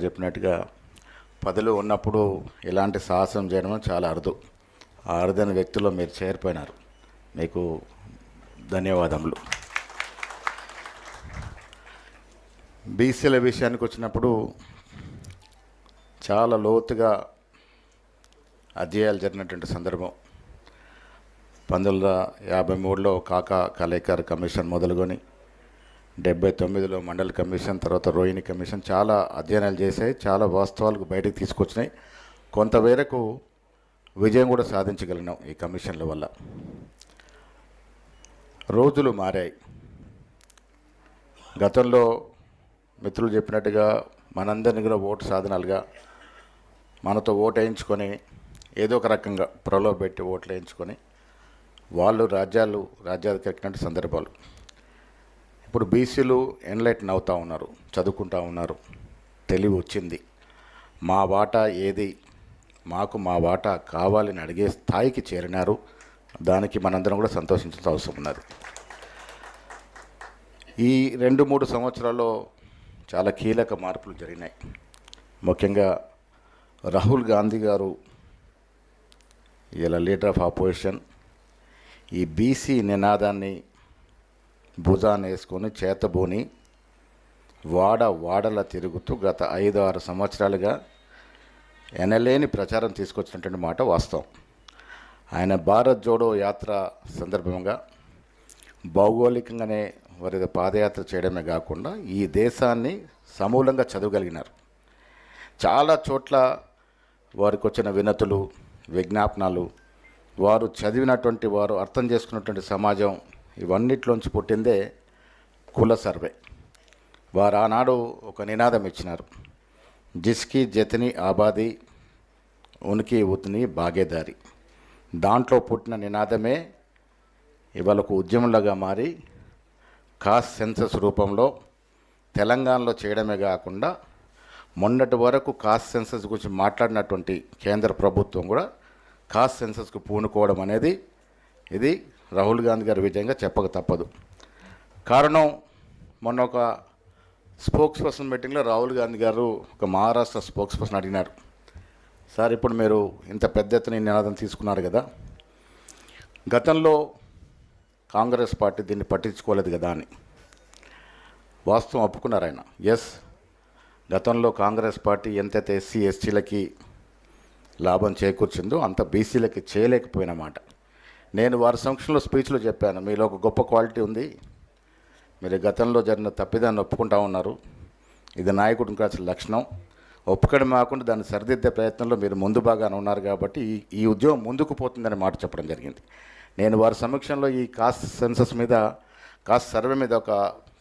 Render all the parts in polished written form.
చెప్పినట్టుగా పదవిలో ఉన్నప్పుడు ఇలాంటి సాహసం చేయడం చాలా అరుదు. ఆ అరుదైన వ్యక్తుల్లో మీరు చేరిపోయినారు. మీకు ధన్యవాదములు. బీసీల విషయానికి వచ్చినప్పుడు చాలా లోతుగా అధ్యయాలు జరిగినటువంటి సందర్భం. 1953లో కాకా కలేకర్ కమిషన్ మొదలుకొని 79లో మండల్ కమిషన్, తర్వాత రోహిణి కమిషన్ చాలా అధ్యయనాలు చేశాయి. చాలా వాస్తవాలకు బయటకు తీసుకొచ్చినాయి. కొంతవరకు విజయం కూడా సాధించగలిగినాం ఈ కమిషన్ల వల్ల. రోజులు మారాయి. గతంలో మిత్రులు చెప్పినట్టుగా మనందరినీ కూడా ఓటు సాధనాలుగా మనతో ఓటు వేయించుకొని ఏదో ఒక రకంగా ప్రలోభ పెట్టి ఓట్లు వేయించుకొని వాళ్ళు రాజ్యాధికారికినటువంటి సందర్భాలు. ఇప్పుడు బీసీలు ఎన్లైటన్ అవుతూ ఉన్నారు, చదువుకుంటూ ఉన్నారు, తెలివి వచ్చింది. మా వాటా ఏది, మాకు మా వాటా కావాలని అడిగే స్థాయికి చేరినారు. దానికి మనందరం కూడా సంతోషించాల్సిన అవసరం ఉన్నది. ఈ 2-3 సంవత్సరాల్లో చాలా కీలక మార్పులు జరిగినాయి. ముఖ్యంగా రాహుల్ గాంధీ గారు ఇలా లీడర్ ఆఫ్ ఆపోజిషన్ ఈ బీసీ నినాదాన్ని భుజాన్ని వేసుకొని చేతబూని వాడలా తిరుగుతూ గత 5-6 సంవత్సరాలుగా ఎనలేని ప్రచారం తీసుకొచ్చినటువంటి మాట వాస్తవం. ఆయన భారత్ జోడో యాత్ర సందర్భంగా భౌగోళికంగానే వారి పాదయాత్ర చేయడమే కాకుండా ఈ దేశాన్ని సమూలంగా చదవగలిగినారు. చాలా చోట్ల వారికి వచ్చిన వినతులు, విజ్ఞాపనాలు, వారు చదివినటువంటి, వారు అర్థం చేసుకున్నటువంటి సమాజం, ఇవన్నిట్లోంచి పుట్టిందే కుల సర్వే. వారు ఆనాడు ఒక నినాదం ఇచ్చినారు, జిస్కి జతని ఆబాదీ ఉనికి ఉత్ని భాగేదారి. దాంట్లో పుట్టిన నినాదమే ఇవాళ ఒక ఉద్యమంలాగా మారి కాస్ట్ సెన్సస్ రూపంలో తెలంగాణలో చేయడమే కాకుండా మొన్నటి వరకు కాస్ట్ సెన్సస్ గురించి మాట్లాడినటువంటి కేంద్ర ప్రభుత్వం కూడా కాస్ట్ సెన్సస్కు పూనుకోవడం అనేది ఇది రాహుల్ గాంధీ గారి విజయంగా చెప్పక తప్పదు. కారణం, మొన్న ఒక స్పోక్స్ పర్సన్ మీటింగ్లో రాహుల్ గాంధీ గారు ఒక మహారాష్ట్ర స్పోక్స్ పర్సన్ అడిగినారు, సార్ ఇప్పుడు మీరు ఇంత పెద్ద ఎత్తున నినాదం తీసుకున్నారు కదా, గతంలో కాంగ్రెస్ పార్టీ దీన్ని పట్టించుకోలేదు కదా అని. వాస్తవం ఒప్పుకున్నారు ఆయన. ఎస్, గతంలో కాంగ్రెస్ పార్టీ ఎంతైతే ఎస్సీ ఎస్టీలకి లాభం చేకూర్చిందో అంత బీసీలకి చేయలేకపోయినమాట. నేను వారి సమక్షంలో స్పీచ్లో చెప్పాను, మీలో ఒక గొప్ప క్వాలిటీ ఉంది, మీరు గతంలో జరిగిన తప్పిదాన్ని ఒప్పుకుంటా ఉన్నారు, ఇది నాయకుడికి కావాల్సిన లక్షణం. ఒప్పుకోవడం కాకుండా దాన్ని సరిదిద్దే ప్రయత్నంలో మీరు ముందు బాగానే ఉన్నారు కాబట్టి ఈ ఉద్యమం ముందుకు పోతుందని మాట చెప్పడం జరిగింది. నేను వారి సమక్షంలో ఈ కాస్ట్ సెన్సస్ మీద, కాస్ట్ సర్వే మీద ఒక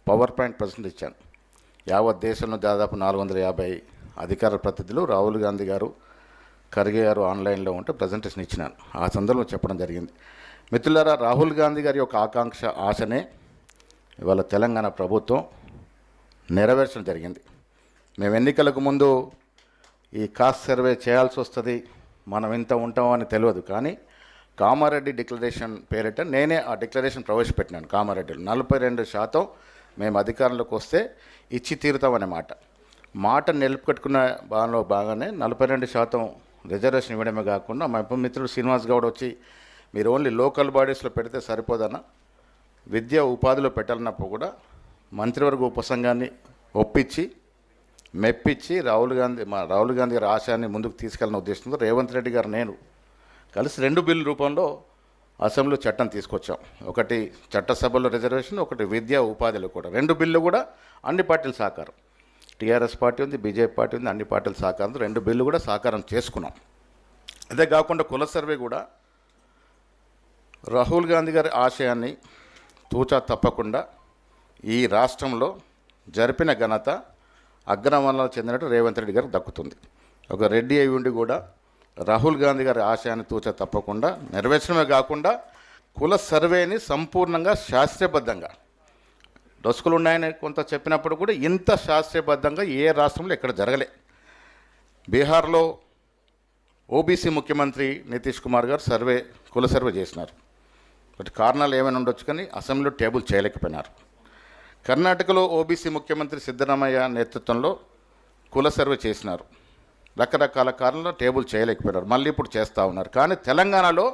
పవర్ పాయింట్ ప్రజెంట్ ఇచ్చాను. యావత్ దేశంలో దాదాపు 450 అధికార ప్రతినిధులు, రాహుల్ గాంధీ గారు, ఖర్గే గారు ఆన్లైన్లో ఉంటే ప్రజెంటేషన్ ఇచ్చినాను. ఆ సందర్భంలో చెప్పడం జరిగింది. మిత్రులారా, రాహుల్ గాంధీ గారి యొక్క ఆకాంక్ష, ఆశనే ఇవాళ తెలంగాణ ప్రభుత్వం నెరవేర్చడం జరిగింది. మేము ఎన్నికలకు ముందు ఈ కాస్ట్ సర్వే చేయాల్సి వస్తుంది, మనం ఇంత ఉంటామని తెలియదు, కానీ కామారెడ్డి డిక్లరేషన్ పేరిట నేనే ఆ డిక్లరేషన్ ప్రవేశపెట్టినాను. కామారెడ్డిలో 42% మేము అధికారంలోకి వస్తే ఇచ్చి తీరుతామనే మాట నిలుపుకట్టుకున్న బాగానే 42% రిజర్వేషన్ ఇవ్వడమే కాకుండా మా మిత్రుడు శ్రీనివాస్ గౌడ్ వచ్చి, మీరు ఓన్లీ లోకల్ బాడీస్లో పెడితే సరిపోదన్న, విద్య ఉపాధిలో పెట్టాలన్నప్పుడు కూడా మంత్రివర్గ ఉపసంఘాన్ని ఒప్పించి మెప్పించి రాహుల్ గాంధీ గారి ఆశయాన్ని ముందుకు తీసుకెళ్ళిన ఉద్దేశంతో రేవంత్ రెడ్డి గారు నేను కలిసి 2 బిల్లు రూపంలో అసెంబ్లీలో చట్టం తీసుకొచ్చాం. ఒకటి చట్టసభలో రిజర్వేషన్, ఒకటి విద్యా ఉపాధిలో కూడా. 2 బిల్లు కూడా అన్ని పార్టీల సహకారం, టీఆర్ఎస్ పార్టీ ఉంది, బీజేపీ పార్టీ ఉంది, అన్ని పార్టీల సహకారంతో 2 బిల్లు కూడా సహకారం చేసుకున్నాం. అదే కాకుండా కుల సర్వే కూడా రాహుల్ గాంధీ గారి ఆశయాన్ని తూచా తప్పకుండా ఈ రాష్ట్రంలో జరిపిన ఘనత అగ్రవర్ణాలకు చెందినట్టు రేవంత్ రెడ్డి గారికి దక్కుతుంది. ఒక రెడ్డి అయి ఉండి కూడా రాహుల్ గాంధీ గారి ఆశయాన్ని తూచా తప్పకుండా నెరవేర్చడమే కాకుండా కుల సర్వేని సంపూర్ణంగా శాస్త్రీయబద్ధంగా, డొసుకులు ఉన్నాయని కొంత చెప్పినప్పుడు కూడా ఇంత శాస్త్రీయబద్ధంగా ఏ రాష్ట్రంలో ఎక్కడ జరగలే. బీహార్లో ఓబీసీ ముఖ్యమంత్రి నితీష్ కుమార్ గారు కుల సర్వే చేసినారు. బట్ కారణాలు ఏమైనా ఉండొచ్చు కానీ అసెంబ్లీలో టేబుల్ చేయలేకపోయినారు. కర్ణాటకలో ఓబీసీ ముఖ్యమంత్రి సిద్ధరామయ్య నేతృత్వంలో కుల సర్వే చేసినారు. రకరకాల కారణంలో టేబుల్ చేయలేకపోయినారు. మళ్ళీ ఇప్పుడు చేస్తూ ఉన్నారు. కానీ తెలంగాణలో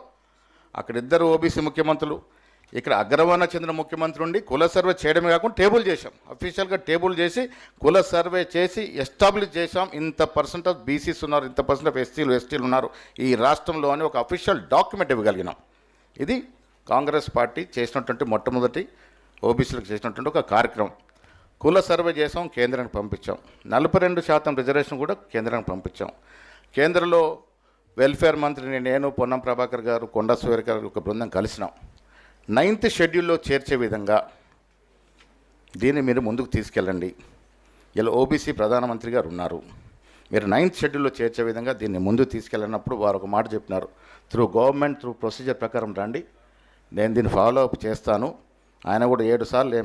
అక్కడ ఇద్దరు ఓబీసీ ముఖ్యమంత్రులు, ఇక్కడ అగ్రవర్ణ చెందిన ముఖ్యమంత్రి ఉండి కుల సర్వే చేయడమే కాకుండా టేబుల్ చేశాం. అఫీషియల్గా టేబుల్ చేసి కుల సర్వే చేసి ఎస్టాబ్లిష్ చేశాం. ఇంత పర్సెంట్ ఆఫ్ బీసీస్ ఉన్నారు, ఇంత పర్సెంట్ ఆఫ్ ఎస్టీలు ఉన్నారు ఈ రాష్ట్రంలో అని ఒక అఫీషియల్ డాక్యుమెంట్ ఇవ్వగలిగినాం. ఇది కాంగ్రెస్ పార్టీ చేసినటువంటి మొట్టమొదటి ఓబీసీలకు చేసినటువంటి ఒక కార్యక్రమం. కుల సర్వే చేసాం, కేంద్రానికి పంపించాం. 42% రిజర్వేషన్ కూడా కేంద్రానికి పంపించాం. కేంద్రంలో వెల్ఫేర్ మంత్రిని నేను, పొన్నం ప్రభాకర్ గారు, కొండా సురేఖ గారు ఒక బృందం కలిసినాం. 9th షెడ్యూల్లో చేర్చే విధంగా దీన్ని మీరు ముందుకు తీసుకెళ్ళండి. ఇలా ఓబీసీ ప్రధానమంత్రి గారు ఉన్నారు, మీరు 9th షెడ్యూల్లో చేర్చే విధంగా దీన్ని ముందుకు తీసుకెళ్ళినప్పుడు వారు ఒక మాట చెప్పినారు, త్రూ గవర్నమెంట్ త్రూ ప్రొసీజర్ ప్రకారం రండి, నేను దీన్ని ఫాలో అప్ చేస్తాను. ఆయన కూడా 7 సార్లు